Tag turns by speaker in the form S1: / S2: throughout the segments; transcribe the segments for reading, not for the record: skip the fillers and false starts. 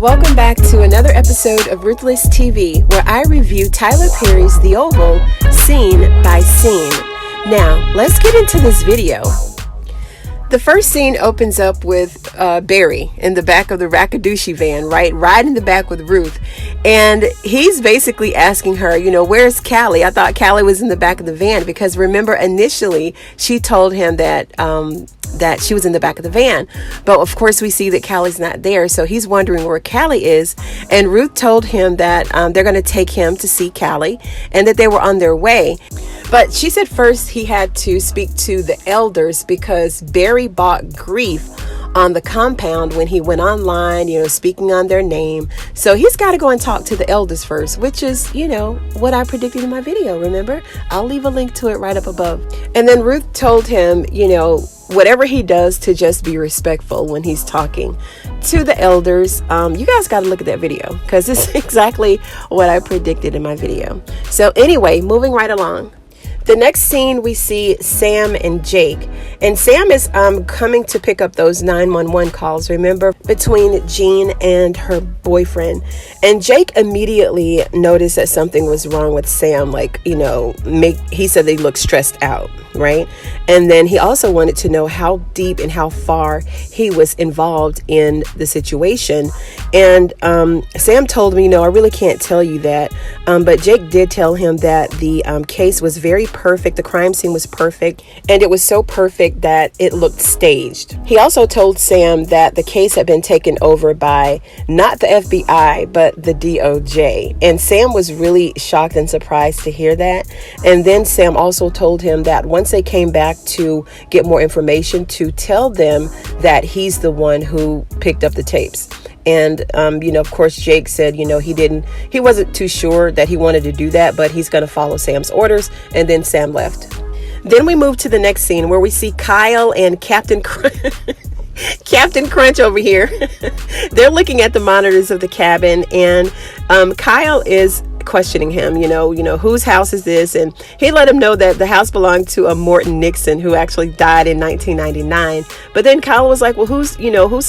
S1: Welcome back to another episode of Ruthless TV, where I review Tyler Perry's The Oval scene by scene. Now, let's get into this video. The first scene opens up with Barry in the back of the Rakadooshi van, right in the back with Ruth. And he's basically asking her, where's Callie? I thought Callie was in the back of the van, because remember, initially she told him that she was in the back of the van. But of course we see that Callie's not there. So he's wondering where Callie is. And Ruth told him that they're going to take him to see Callie and that they were on their way. But she said first he had to speak to the elders because Barry bought grief on the compound when he went online, speaking on their name. So he's got to go and talk to the elders first, which is, what I predicted in my video. Remember? I'll leave a link to it right up above. And then Ruth told him, whatever he does to just be respectful when he's talking to the elders. You guys got to look at that video because it's exactly what I predicted in my video. So anyway, moving right along. The next scene, we see Sam and Jake. And Sam is coming to pick up those 911 calls, remember, between Jean and her boyfriend. And Jake immediately noticed that something was wrong with Sam. He said they looked stressed out, right? And then he also wanted to know how deep and how far he was involved in the situation. And Sam told me, I really can't tell you that. But Jake did tell him that the case was very perfect. The crime scene was perfect, and it was so perfect that it looked staged. He also told Sam that the case had been taken over by not the FBI but the DOJ, and Sam was really shocked and surprised to hear that. And then Sam also told him that once they came back to get more information, to tell them that he's the one who picked up the tapes. And, of course, Jake said, he wasn't too sure that he wanted to do that, but he's going to follow Sam's orders. And then Sam left. Then we move to the next scene where we see Kyle and Captain Crunch over here. They're looking at the monitors of the cabin, and Kyle is questioning him, whose house is this? And he let him know that the house belonged to a Morton Nixon who actually died in 1999. But then Kyle was like, well, who's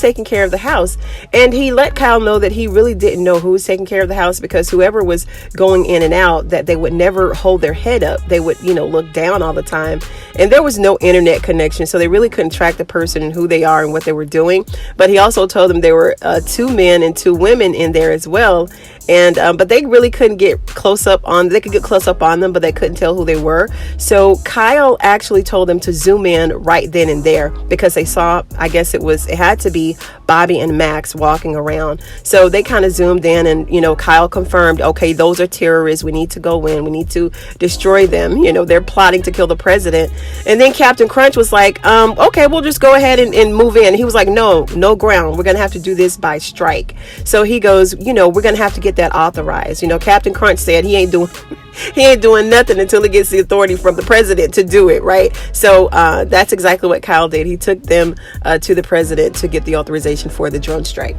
S1: taking care of the house? And he let Kyle know that he really didn't know who was taking care of the house, because whoever was going in and out, that they would never hold their head up. They would, look down all the time. And there was no internet connection, so they really couldn't track the person and who they are and what they were doing. But he also told them there were 2 men and 2 women in there as well. And but they really couldn't get close up on them, but they couldn't tell who they were. So Kyle actually told them to zoom in right then and there, because they saw, I guess it had to be Bobby and Max walking around. So they kind of zoomed in, and Kyle confirmed, okay, those are terrorists. We need to go in. We need to destroy them. They're plotting to kill the president. And then Captain Crunch was like, okay, we'll just go ahead and move in. He was like, no ground. We're gonna have to do this by strike. So he goes, we're gonna have to get that authorized. Captain Crunch said he ain't doing nothing until he gets the authority from the president to do it, right? So that's exactly what Kyle did. He took them to the president to get the authorization for the drone strike.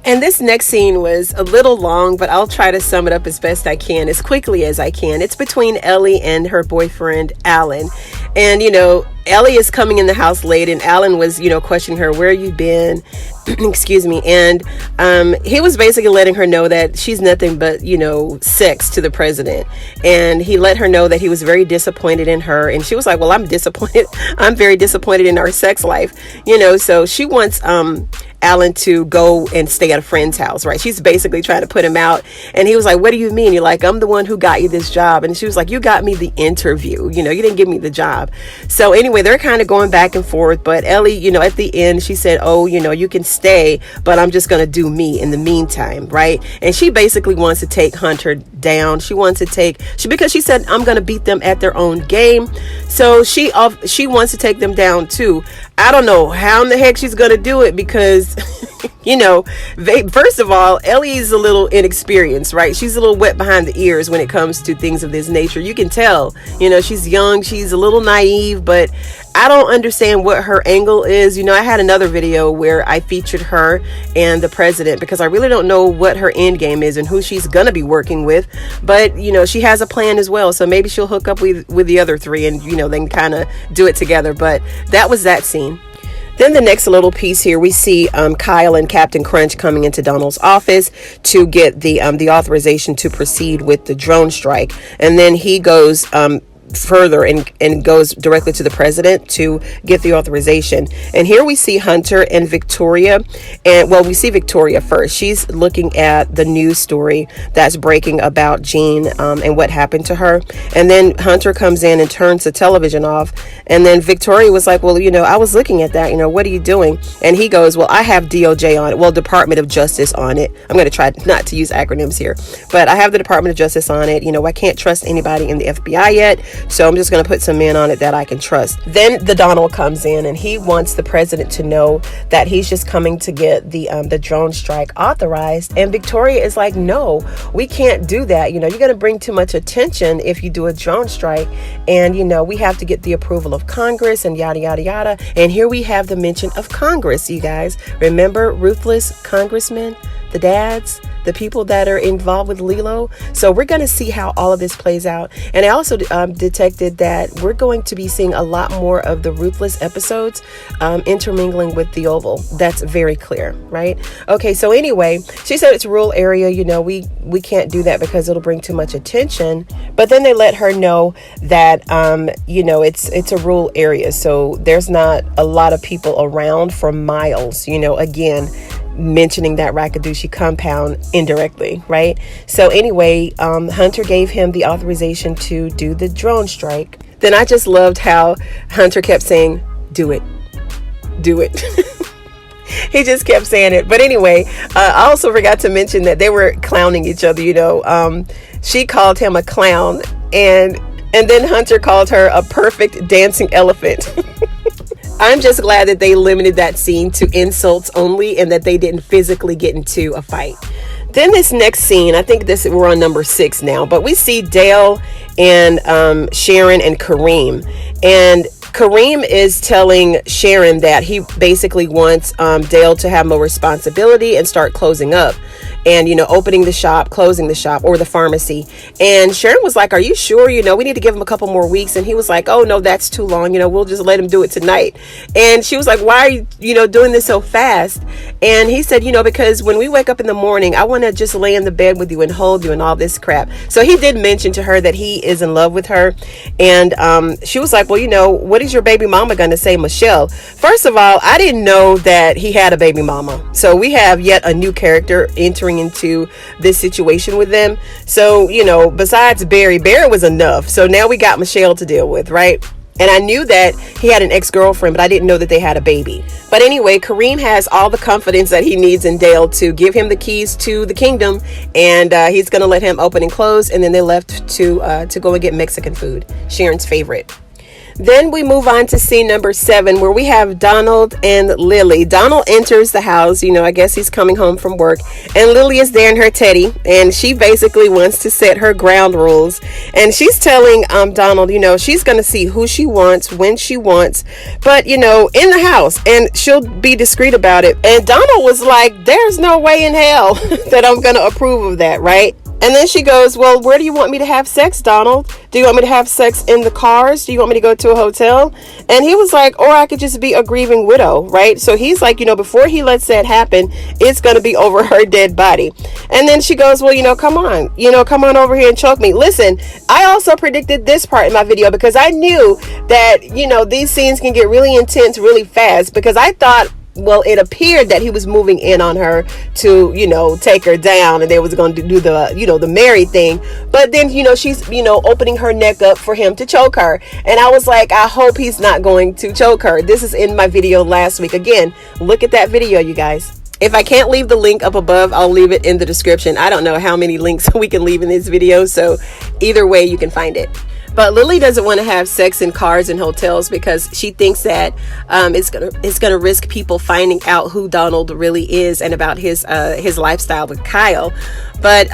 S1: And this next scene was a little long, but I'll try to sum it up as best I can, as quickly as I can. It's between Ellie and her boyfriend, Allen. And, Ellie is coming in the house late, and Allen was, questioning her, where you been? Excuse me. And he was basically letting her know that she's nothing but, sex to the president. And he let her know that he was very disappointed in her. And she was like, well, I'm disappointed. I'm very disappointed in our sex life. So she wants Allen to go and stay at a friend's house, right? She's basically trying to put him out. And he was like, what do you mean? You're like, I'm the one who got you this job. And she was like, you got me the interview. You didn't give me the job. So anyway, they're kind of going back and forth. But Ellie, at the end, she said, oh, you can stay, but I'm just going to do me in the meantime, right? And she basically wants to take Hunter down. Because she said, I'm going to beat them at their own game. So she wants to take them down too. I don't know how in the heck she's going to do it, because first of all, Ellie's a little inexperienced, right? She's a little wet behind the ears when it comes to things of this nature. You can tell, she's young, she's a little naive, but I don't understand what her angle is. I had another video where I featured her and the president, because I really don't know what her end game is and who she's gonna be working with. But she has a plan as well, so maybe she'll hook up with the other 3, and they can kind of do it together. But that was that scene. Then the next little piece here, we see Kyle and Captain Crunch coming into Donald's office to get the authorization to proceed with the drone strike. And then he goes further and goes directly to the president to get the authorization. And here we see Hunter and Victoria, and well, we see Victoria first. She's looking at the news story that's breaking about Jean and what happened to her. And then Hunter comes in and turns the television off, and then Victoria was like, well, I was looking at that, what are you doing? And he goes, well, I have DOJ on it, well, Department of Justice on it. I'm going to try not to use acronyms here, but I have the Department of Justice on it. I can't trust anybody in the FBI yet, so I'm just going to put some men on it that I can trust. Then the Donald comes in and he wants the president to know that he's just coming to get the drone strike authorized. And Victoria is like, no, we can't do that. You're going to bring too much attention if you do a drone strike. And, we have to get the approval of Congress and yada, yada, yada. And here we have the mention of Congress, you guys. Remember ruthless congressmen, the dads, the people that are involved with Lilo. So we're going to see how all of this plays out. And I also detected that we're going to be seeing a lot more of the ruthless episodes intermingling with the Oval. That's very clear, right? Okay, so anyway, she said it's a rural area. We can't do that because it'll bring too much attention. But then they let her know that, it's a rural area. So there's not a lot of people around for miles, again, mentioning that Rakadooshi compound indirectly, right? So anyway, Hunter gave him the authorization to do the drone strike. Then I just loved how Hunter kept saying, do it. He just kept saying it. But anyway, I also forgot to mention that they were clowning each other. She called him a clown, and then Hunter called her a perfect dancing elephant. I'm just glad that they limited that scene to insults only and that they didn't physically get into a fight. Then this next scene, I think we're on number 6 now, but we see Dale and Sharon and Kareem. And Kareem is telling Sharon that he basically wants Dale to have more responsibility and start closing up and, opening the shop, closing the shop or the pharmacy. And Sharon was like, are you sure? We need to give him a couple more weeks. And he was like, oh, no, that's too long. We'll just let him do it tonight. And she was like, why are you, doing this so fast? And he said, because when we wake up in the morning, I want to just lay in the bed with you and hold you and all this crap. So he did mention to her that he is in love with her. And she was like, well, what is your baby mama going to say, Michelle? First of all, I didn't know that he had a baby mama. So we have yet a new character entering into this situation with them. So, besides Barrett was enough. So now we got Michelle to deal with, right? And I knew that he had an ex-girlfriend, but I didn't know that they had a baby. But anyway, Kareem has all the confidence that he needs in Dale to give him the keys to the kingdom. And he's going to let him open and close. And then they left to go and get Mexican food, Sharon's favorite. Then we move on to scene number 7, where we have Donald and Lily. Donald enters the house. I guess he's coming home from work. And Lily is there in her teddy. And she basically wants to set her ground rules. And she's telling Donald, she's going to see who she wants, when she wants. But, in the house. And she'll be discreet about it. And Donald was like, there's no way in hell that I'm going to approve of that, right? And then she goes, well, where do you want me to have sex, Donald? Do you want me to have sex in the cars? Do you want me to go to a hotel? And he was like, or I could just be a grieving widow, right? So he's like, before he lets that happen, it's going to be over her dead body. And then she goes, well, come on over here and choke me. Listen, I also predicted this part in my video because I knew that, these scenes can get really intense really fast because I thought, well, it appeared that he was moving in on her to, take her down and they was going to do the, the married thing. But then, she's, opening her neck up for him to choke her. And I was like, I hope he's not going to choke her. This is in my video last week. Again, look at that video, you guys. If I can't leave the link up above, I'll leave it in the description. I don't know how many links we can leave in this video. So either way, you can find it. But Lily doesn't want to have sex in cars and hotels because she thinks that it's gonna risk people finding out who Donald really is and about his lifestyle with Kyle. But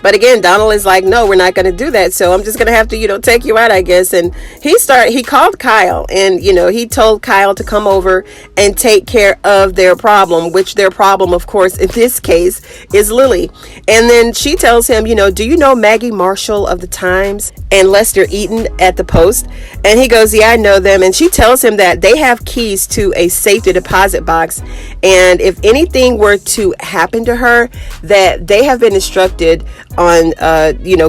S1: But again, Donald is like, no, we're not going to do that. So I'm just going to have to, take you out, I guess. And he called Kyle, and, he told Kyle to come over and take care of their problem, which their problem, of course, in this case is Lily. And then she tells him, do you know Maggie Marshall of the Times and Lester Eaton at the Post? And he goes, yeah, I know them. And she tells him that they have keys to a safety deposit box. And if anything were to happen to her, that they have been instructed on,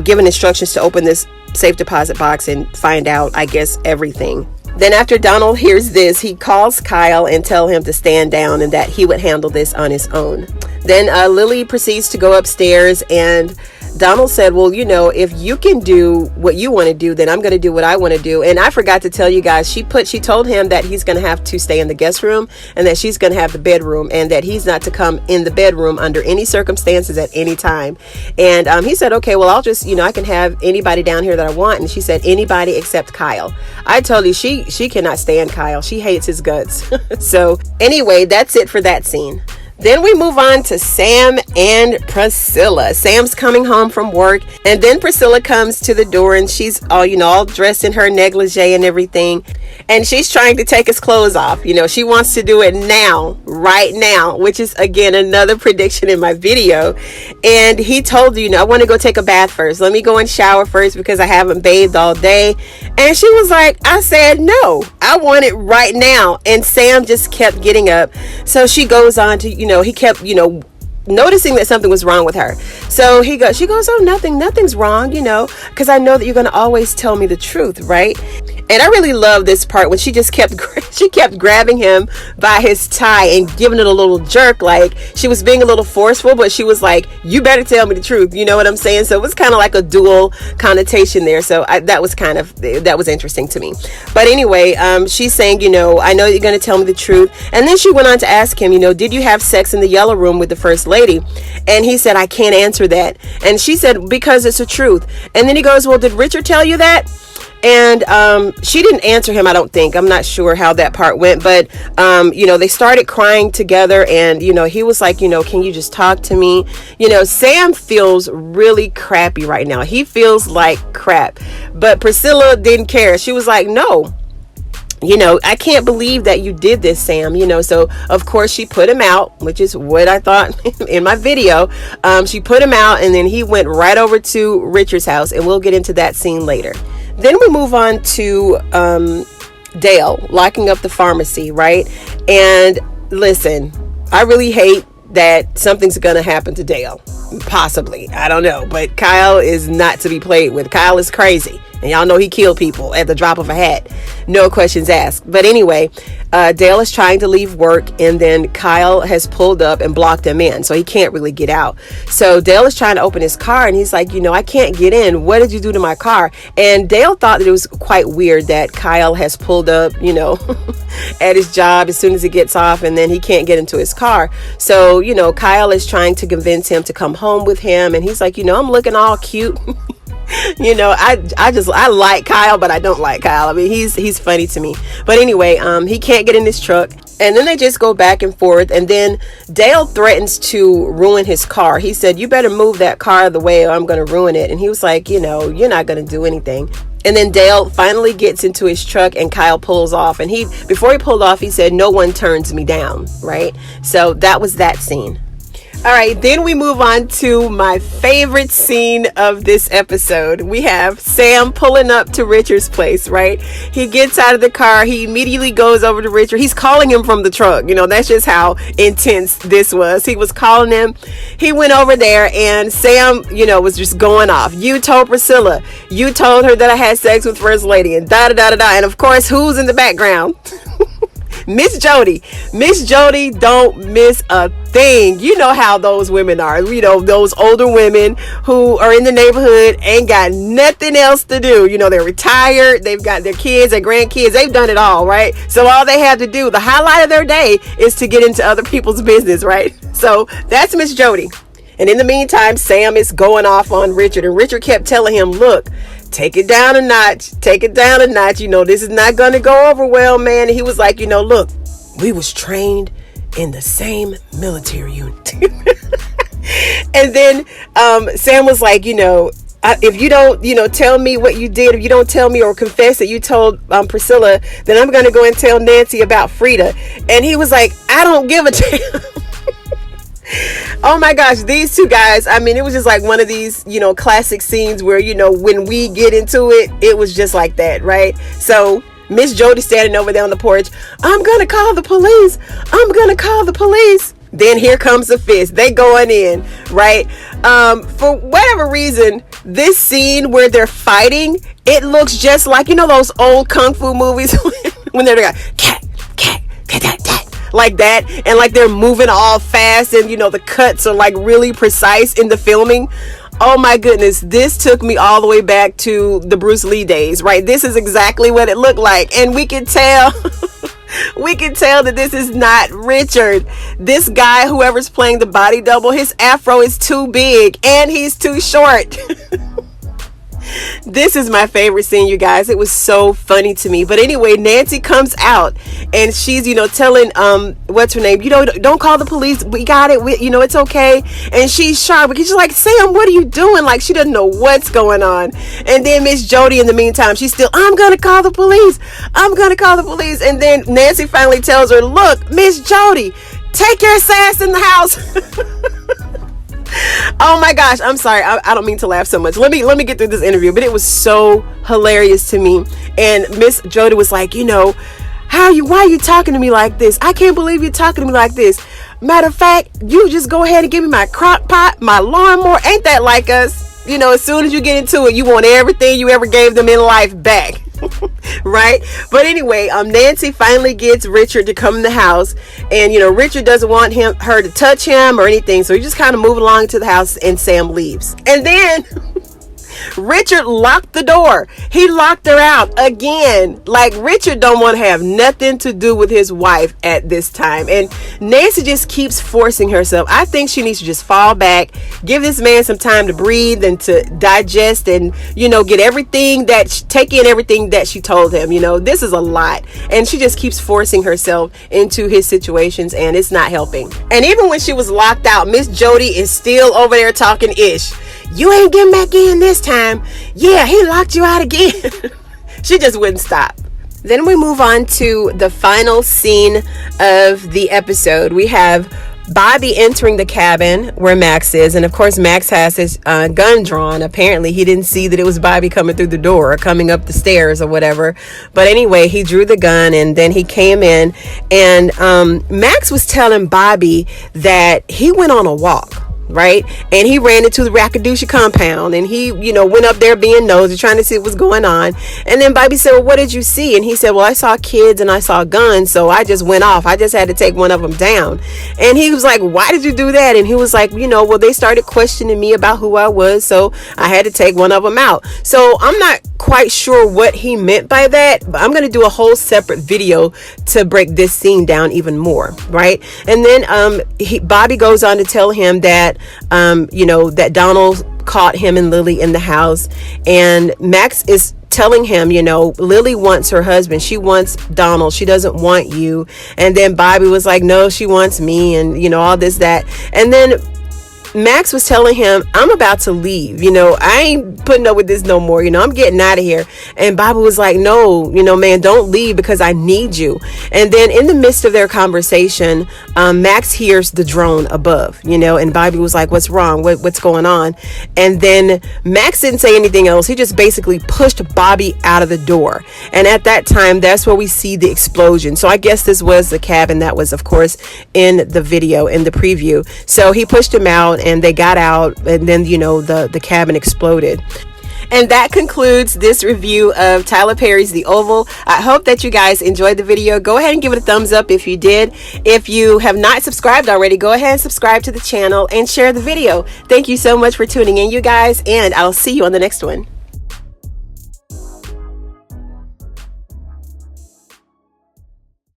S1: given instructions to open this safe deposit box and find out, I guess, everything. Then after Donald hears this, he calls Kyle and tell him to stand down and that he would handle this on his own. Then Lily proceeds to go upstairs, and Donald said, well, if you can do what you want to do, then I'm going to do what I want to do. And I forgot to tell you guys, she told him that he's going to have to stay in the guest room and that she's going to have the bedroom, and that he's not to come in the bedroom under any circumstances at any time. And he said, okay, well, I'll just, I can have anybody down here that I want. And she said, anybody except Kyle. I told you, she cannot stand Kyle. She hates his guts. So anyway, that's it for that scene. Then we move on to Sam and Priscilla. Sam's coming home from work, and then Priscilla comes to the door, and she's all dressed in her negligee and everything. And she's trying to take his clothes off. She wants to do it now, right now, which is, again, another prediction in my video. And he told you, I want to go take a bath first. Let me go and shower first because I haven't bathed all day. And she was like, I said, no, I want it right now. And Sam just kept getting up. So she goes on to, he kept, noticing that something was wrong with her. So she goes, oh, nothing's wrong, because I know that you're going to always tell me the truth, right? And I really love this part when she kept grabbing him by his tie and giving it a little jerk, like she was being a little forceful, but she was like, you better tell me the truth. You know what I'm saying? So it was kind of like a dual connotation there. So that was interesting to me. But anyway, she's saying, I know you're going to tell me the truth. And then she went on to ask him, did you have sex in the yellow room with the first lady? And he said, I can't answer that. And she said, because it's the truth. And then he goes, well, did Richard tell you that? And she didn't answer him, I don't think. I'm not sure how that part went. But, they started crying together. And, he was like, can you just talk to me? Sam feels really crappy right now. He feels like crap. But Priscilla didn't care. She was like, no. I can't believe that you did this, Sam. So of course she put him out, which is what I thought in my video. She put him out, and then he went right over to Richard's house, and we'll get into that scene later. Then we move on to Dale locking up the pharmacy, right? And listen, I really hate that something's gonna happen to Dale. Possibly, I don't know, but Kyle is not to be played with. Kyle is crazy, and y'all know he killed people at the drop of a hat, no questions asked. But anyway, Dale is trying to leave work, and then Kyle has pulled up and blocked him in, so he can't really get out. So Dale is trying to open his car, and he's like, I can't get in. What did you do to my car? And Dale thought that it was quite weird that Kyle has pulled up, at his job as soon as he gets off, and then he can't get into his car. So Kyle is trying to convince him to come home with him, and he's like, I'm looking all cute. I like Kyle, but I don't like Kyle. I mean, he's funny to me. But anyway, he can't get in his truck, and then they just go back and forth, and then Dale threatens to ruin his car. He said, you better move that car the way or I'm going to ruin it. And he was like, you're not going to do anything. And then Dale finally gets into his truck, and Kyle pulls off. And before he pulled off, he said, no one turns me down, right? So that was that scene. All right, then we move on to my favorite scene of this episode. We have Sam pulling up to Richard's place, right? He gets out of the car. He immediately goes over to Richard. He's calling him from the truck. That's just how intense this was. He was calling him. He went over there, and Sam, was just going off. You told Priscilla. You told her that I had sex with First Lady, and da-da-da-da-da. And of course, who's in the background? Miss Jody. Miss Jody don't miss a thing. You know how those women are. Those older women who are in the neighborhood ain't got nothing else to do. They're retired. They've got their kids, their grandkids. They've done it all, right? So all they have to do, the highlight of their day, is to get into other people's business, right? So that's Miss Jody. And in the meantime, Sam is going off on Richard, and Richard kept telling him, look, take it down a notch. Take it down a notch. This is not going to go over well, man. And he was like, look, we was trained in the same military unit. And then Sam was like, if you don't, tell me what you did, if you don't tell me or confess that you told Priscilla, then I'm going to go and tell Nancy about Frida. And he was like, I don't give a damn. Oh my gosh, these two guys, I mean, it was just like one of these, classic scenes where, when we get into it, it was just like that, right? So Miss Jody standing over there on the porch, I'm going to call the police. I'm going to call the police. Then here comes the fist. They going in, right? For whatever reason, this scene where they're fighting, it looks just like, those old kung fu movies when they're like, cat, like that. And like they're moving all fast and, the cuts are like really precise in the filming. Oh my goodness, this took me all the way back to the Bruce Lee days, right? This is exactly what it looked like. And we can tell... we can tell that this is not Richard. This guy, whoever's playing the body double, his afro is too big and he's too short. This is my favorite scene, you guys. It was so funny to me. But anyway, Nancy comes out and she's, telling what's her name? Don't call the police. We got it. It's okay. And she's sharp because she's like, Sam, what are you doing? Like she doesn't know what's going on. And then Miss Jody, in the meantime, she's still, I'm gonna call the police. I'm gonna call the police. And then Nancy finally tells her, look, Miss Jody, take your sass in the house. Oh my gosh, I'm sorry. I don't mean to laugh so much. Let me get through this interview, but it was so hilarious to me. And Miss Jody was like, why are you talking to me like this? I can't believe you're talking to me like this. Matter of fact, you just go ahead and give me my crock pot, my lawnmower. Ain't that like us? As soon as you get into it, you want everything you ever gave them in life back. Right? But anyway, Nancy finally gets Richard to come in the house, and Richard doesn't want her to touch him or anything, so he just kind of move along to the house, and Sam leaves. And then Richard locked the door. He locked her out again. Like, Richard don't want to have nothing to do with his wife at this time. And Nancy just keeps forcing herself. I think she needs to just fall back, give this man some time to breathe and to digest and, get everything take in everything that she told him. This is a lot. And she just keeps forcing herself into his situations, and it's not helping. And even when she was locked out, Miss Jody is still over there talking ish. You ain't getting back in this time. Yeah, he locked you out again. She just wouldn't stop. Then we move on to the final scene of the episode. We have Bobby entering the cabin where Max is. And of course, Max has his gun drawn. Apparently, he didn't see that it was Bobby coming through the door or coming up the stairs or whatever. But anyway, he drew the gun and then he came in. And Max was telling Bobby that he went on a walk. Right? And he ran into the Rackadooshie compound and he, went up there being nosy, trying to see what was going on. And then Bobby said, well, what did you see? And he said, well, I saw kids and I saw guns. So I just went off. I just had to take one of them down. And he was like, why did you do that? And he was like, well, they started questioning me about who I was. So I had to take one of them out. So I'm not quite sure what he meant by that, but I'm going to do a whole separate video to break this scene down even more. Right. And then Bobby goes on to tell him that that Donald caught him and Lily in the house, and Max is telling him, Lily wants her husband. She wants Donald. She doesn't want you. And then Bobby was like, no, she wants me, and all this, that. And then Max was telling him, I'm about to leave. I ain't putting up with this no more. I'm getting out of here. And Bobby was like, no, man, don't leave because I need you. And then in the midst of their conversation, Max hears the drone above, and Bobby was like, what's wrong? What's going on? And then Max didn't say anything else. He just basically pushed Bobby out of the door. And at that time, that's where we see the explosion. So I guess this was the cabin that was, of course, in the video, in the preview. So he pushed him out. And they got out, and then the cabin exploded. And that concludes this review of Tyler Perry's The Oval. I hope that you guys enjoyed the video. Go ahead and give it a thumbs up if you did. If you have not subscribed already, go ahead and subscribe to the channel and share the video. Thank you so much for tuning in, you guys, and I'll see you on the next one.